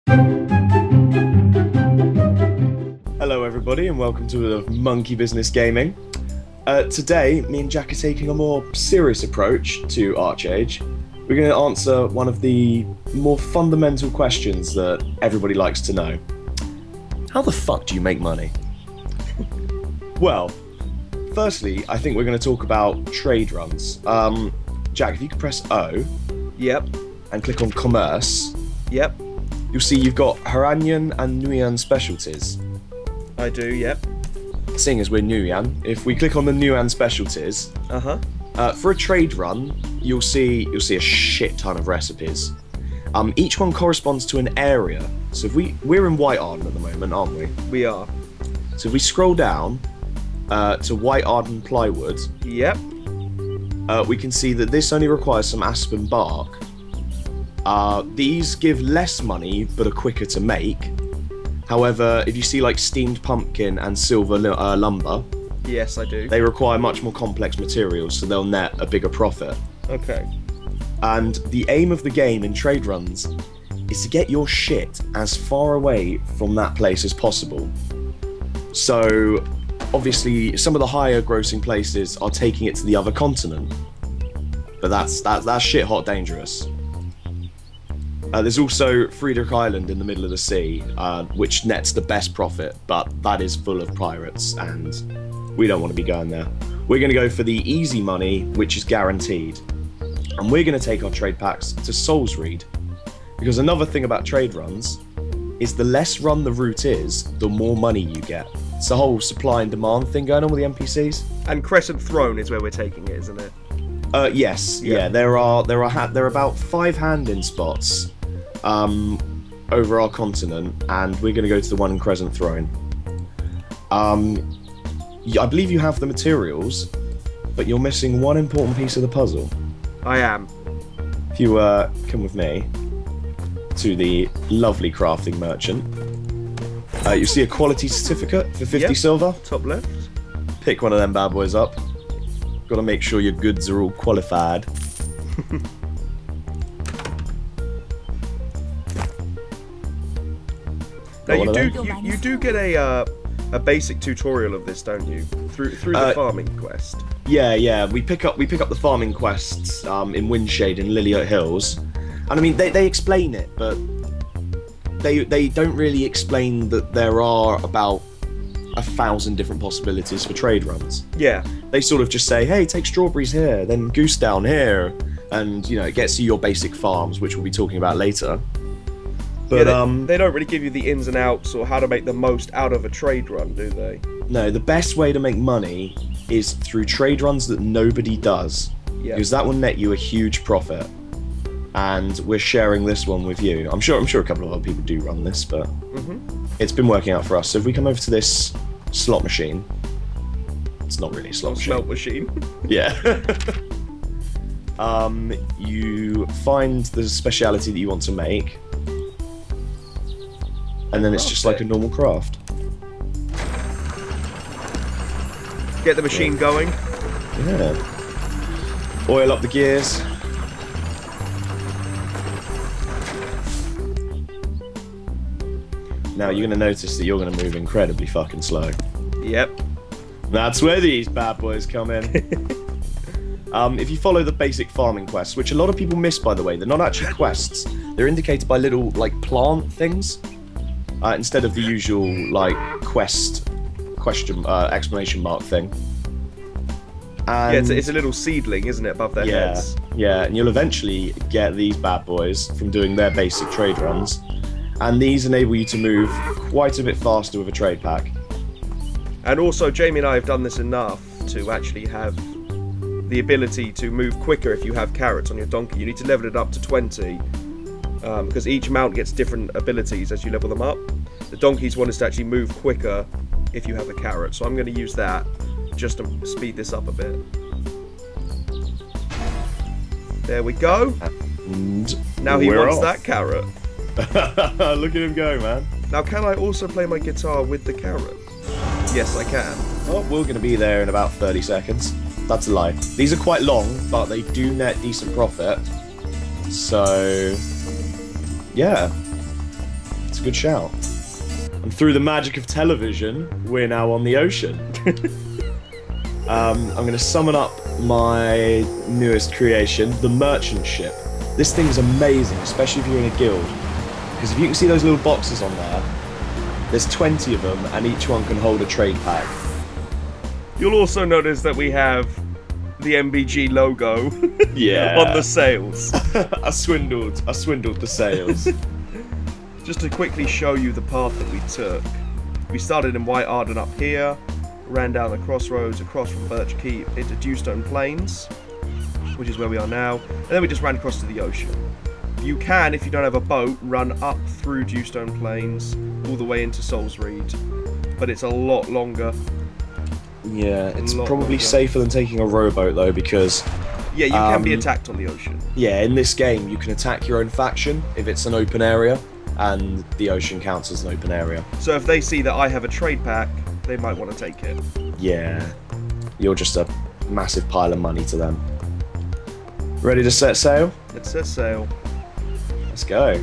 Hello everybody and welcome to Monkey Business Gaming. Today, me and Jack are taking a more serious approach to ArcheAge. We're going to answer one of the more fundamental questions that everybody likes to know. How the fuck do you make money? Well, firstly, I think we're going to talk about trade runs. Jack, if you could press O. Yep. And click on Commerce. Yep. You'll see you've got Haranyan and Nguyen specialties. I do, yep. Seeing as we're Nguyen, if we click on the Nguyen specialties, for a trade run, you'll see a shit ton of recipes. Each one corresponds to an area. So if we're in White Arden at the moment, aren't we? We are. So if we scroll down to White Arden plywood, yep. We can see that this only requires some aspen bark. These give less money but are quicker to make. However, if you see like steamed pumpkin and silver lumber, yes, I do. They require much more complex materials, so they'll net a bigger profit. Okay. And the aim of the game in trade runs is to get your shit as far away from that place as possible. So, obviously, some of the higher grossing places are taking it to the other continent, but that's shit hot dangerous. There's also Friedrich Island in the middle of the sea, which nets the best profit, but that is full of pirates, and we don't want to be going there. We're going to go for the easy money, which is guaranteed. And we're going to take our trade packs to Soulsreed. Because another thing about trade runs is the less run the route is, the more money you get. It's a whole supply and demand thing going on with the NPCs. And Crescent Throne is where we're taking it, isn't it? Yes, yeah. There are about 5 hand-in spots over our continent, and we're going to go to the one in Crescent Throne. I believe you have the materials, but you're missing one important piece of the puzzle. I am. If you come with me to the lovely crafting merchant, you'll see a quality certificate for 50 silver. Top left. Pick one of them bad boys up. Got to make sure your goods are all qualified. Now you do get a basic tutorial of this, don't you? Through the farming quest. Yeah. We pick up the farming quests in Windshade and Liliot Hills, and I mean they explain it, but they don't really explain that there are about 1,000 different possibilities for trade runs. Yeah. They sort of just say, hey, take strawberries here, then goose down here, and you know it gets you your basic farms, which we'll be talking about later. But yeah, they don't really give you the ins and outs or how to make the most out of a trade run, do they? No, the best way to make money is through trade runs that nobody does. Yeah. Because that will net you a huge profit. And we're sharing this one with you. I'm sure a couple of other people do run this, but it's been working out for us. So if we come over to this slot machine, it's not really a slot machine. Slot machine. Yeah. You find the speciality that you want to make. And then it's just like a normal craft. Get the machine going. Yeah. Oil up the gears. Now you're going to notice that you're going to move incredibly fucking slow. Yep. That's where these bad boys come in. If you follow the basic farming quests, which a lot of people miss by the way, they're not actually quests. They're indicated by little like plant things. Instead of the usual like question exclamation mark thing. And yeah, it's a little seedling, isn't it, above their heads? Yeah, and you'll eventually get these bad boys from doing their basic trade runs, and these enable you to move quite a bit faster with a trade pack. And also, Jamie and I have done this enough to actually have the ability to move quicker if you have carrots on your donkey. You need to level it up to 20. Because each mount gets different abilities as you level them up. The donkeys want us to actually move quicker if you have a carrot, so I'm going to use that just to speed this up a bit. There we go. And now he wants that carrot. Look at him go, man. Now can I also play my guitar with the carrot? Yes, I can. Oh, we're going to be there in about 30 seconds. That's a lie. These are quite long, but they do net decent profit. So... yeah. a good shout. And through the magic of television, we're now on the ocean. I'm going to summon up my newest creation, the merchant ship. This thing's amazing, especially if you're in a guild. Because if you can see those little boxes on there, there's 20 of them, and each one can hold a trade pack. You'll also notice that we have the MBG logo on the sails. I swindled the sails. Just to quickly show you the path that we took. We started in White Arden up here, ran down the crossroads across from Birch Keep into Dewstone Plains, which is where we are now, and then we just ran across to the ocean. You can, if you don't have a boat, run up through Dewstone Plains all the way into Soulsreed, but it's a lot longer. Yeah, it's probably safer than taking a rowboat though, because yeah, you can be attacked on the ocean. Yeah, in this game you can attack your own faction if it's an open area, and the ocean counts as an open area. So if they see that I have a trade pack, they might want to take it. Yeah, you're just a massive pile of money to them. Ready to set sail? Let's set sail. Let's go.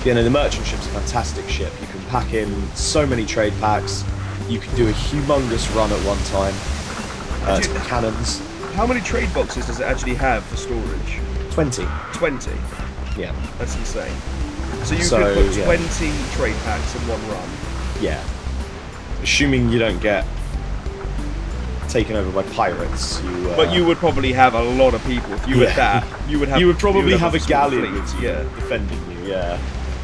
Yeah, no, the merchant ship's a fantastic ship. You can pack in so many trade packs. You can do a humongous run at one time. Cannons. How many trade boxes does it actually have for storage? 20. 20? Yeah. That's insane. So you could put 20 trade packs in one run? Yeah. Assuming you don't get taken over by pirates. But you would probably have a lot of people. If you were that, you would probably have a galleon with you defending you, yeah.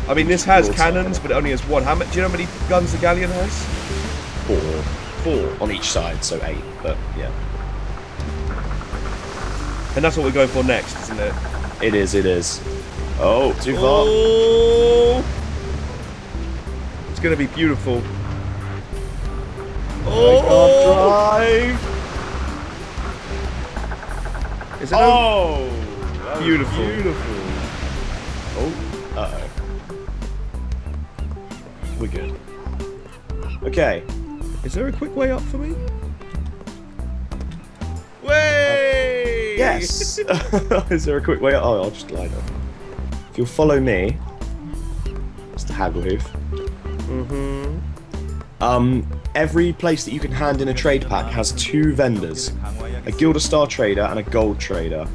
I mean, this has cannons, but it only has one. Do you know how many guns the galleon has? 4. 4 on each side, so 8, but yeah. And that's what we're going for next, isn't it? It is. Oh, too far. Oh! It's going to be beautiful. Oh! I can't drive. Is it beautiful. Beautiful. Oh, uh-oh. We're good. Okay. Is there a quick way up for me? Way! Yes! Is there a quick way up? Oh, I'll just glide up. If you'll follow me, Mr. Haglehoof. Every place that you can hand in a trade pack has 2 vendors. A Gilder Star trader and a gold trader.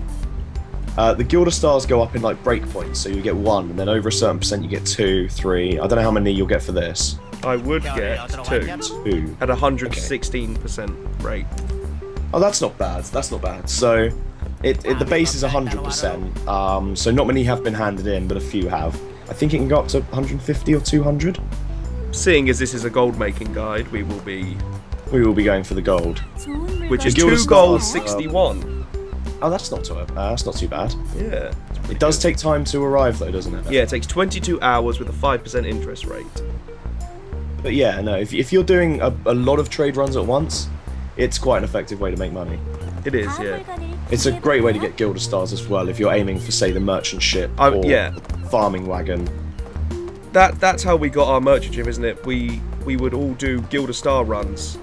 The Gilder Stars go up in like breakpoints, so you get 1, and then over a certain percent you get 2, 3. I don't know how many you'll get for this. I would get 2. 2. At 116% rate. Oh, that's not bad. That's not bad. So, the base is 100%. So not many have been handed in, but a few have. I think it can go up to 150 or 200. Seeing as this is a gold making guide, we will be going for the gold, which is 2 gold 61. Oh, that's not too bad. Yeah. It does take time to arrive though, doesn't it? Yeah, it takes 22 hours with a 5% interest rate. But yeah, no, if you're doing a lot of trade runs at once, it's quite an effective way to make money. It is, yeah. It's a great way to get Gilder Stars as well if you're aiming for, say, the merchant ship or farming wagon. That's how we got our merchant ship, isn't it? We would all do Gilder Star runs.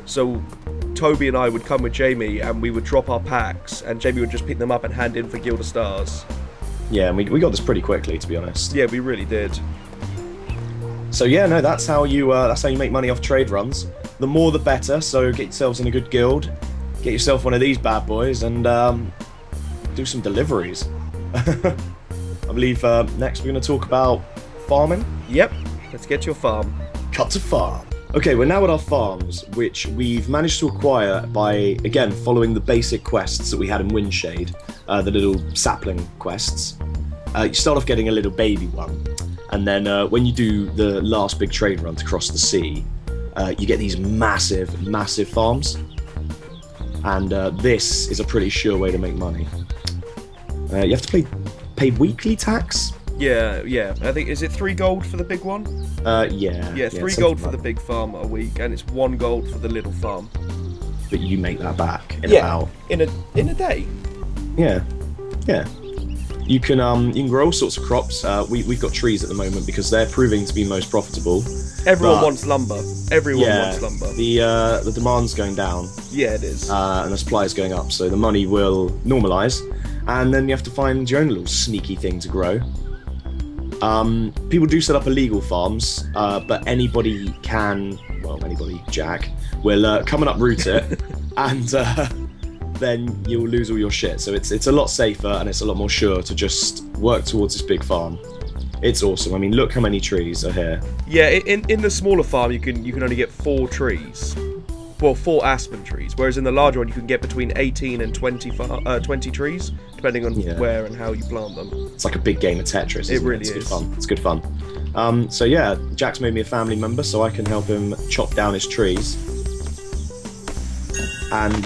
So Toby and I would come with Jamie and we would drop our packs and Jamie would just pick them up and hand in for Gilder Stars. Yeah, and we got this pretty quickly, to be honest. Yeah, we really did. So yeah, no, that's how you make money off trade runs. The more the better, so get yourselves in a good guild, get yourself one of these bad boys and do some deliveries. I believe next we're going to talk about farming. Yep, let's get your farm. Cut to farm. Okay, we're now at our farms, which we've managed to acquire by, again, following the basic quests that we had in Windshade, the little sapling quests. You start off getting a little baby one, and then when you do the last big trade run to cross the sea, you get these massive, massive farms, and this is a pretty sure way to make money. You have to pay weekly tax. Yeah. I think, is it 3 gold for the big one? Yeah. Yeah, 3 gold for the big farm a week, and it's 1 gold for the little farm. But you make that back in about in a day. Yeah. You can grow all sorts of crops. We've got trees at the moment because they're proving to be most profitable. Everyone wants lumber. Everyone yeah, wants lumber. The demand's going down. Yeah, it is. And the supply is going up, so the money will normalise, and then you have to find your own little sneaky thing to grow. People do set up illegal farms, but anybody can, well, anybody, Jack, will come and uproot it, and then you'll lose all your shit. So it's a lot safer, and it's a lot more sure to just work towards this big farm. It's awesome. I mean, look how many trees are here. Yeah, in the smaller farm, you can only get 4 trees. Well, 4 aspen trees, whereas in the larger one you can get between 18 and 20 trees, depending on where and how you plant them. It's like a big game of Tetris. It really is. Good fun. It's good fun. So yeah, Jack's made me a family member, so I can help him chop down his trees. And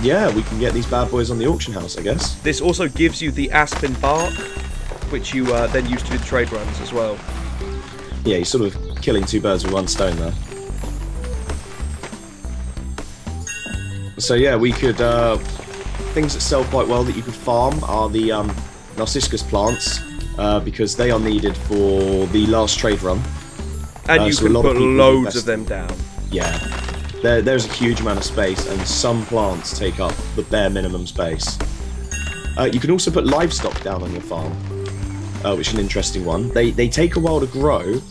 yeah, we can get these bad boys on the auction house, I guess. This also gives you the aspen bark, which you then use to do the trade runs as well. Yeah, you're sort of killing 2 birds with 1 stone there. So yeah, we could things that sell quite well that you could farm are the narcissus plants, because they are needed for the last trade run. And you can put loads of them down. Yeah, there's a huge amount of space, and some plants take up the bare minimum space. You can also put livestock down on your farm, which is an interesting one. They take a while to grow,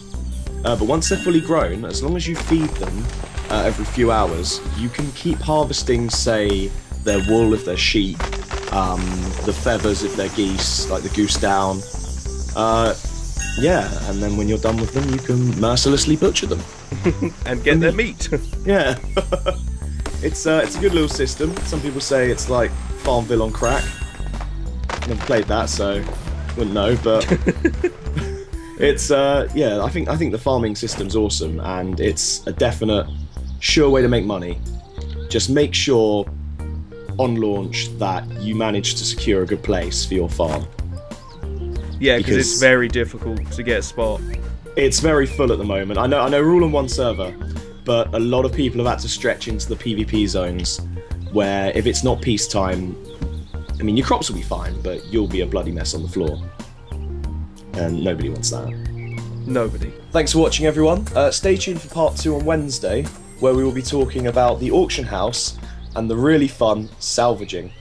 but once they're fully grown, as long as you feed them every few hours, you can keep harvesting, say, their wool if they're sheep, the feathers if they're geese, like the goose down. Yeah, and then when you're done with them, you can mercilessly butcher them. And get their meat. Yeah. It's a good little system. Some people say it's like Farmville on crack. Never played that, so wouldn't know, but it's yeah, I think the farming system's awesome, and it's a definite sure way to make money. Just make sure on launch that you manage to secure a good place for your farm. Yeah, because it's very difficult to get a spot. It's very full at the moment. I know we're all on one server, but a lot of people have had to stretch into the PvP zones, where if it's not peacetime, I mean, your crops will be fine, but you'll be a bloody mess on the floor. And nobody wants that. Nobody. Thanks for watching, everyone. Stay tuned for part 2 on Wednesday, where we will be talking about the auction house and the really fun salvaging.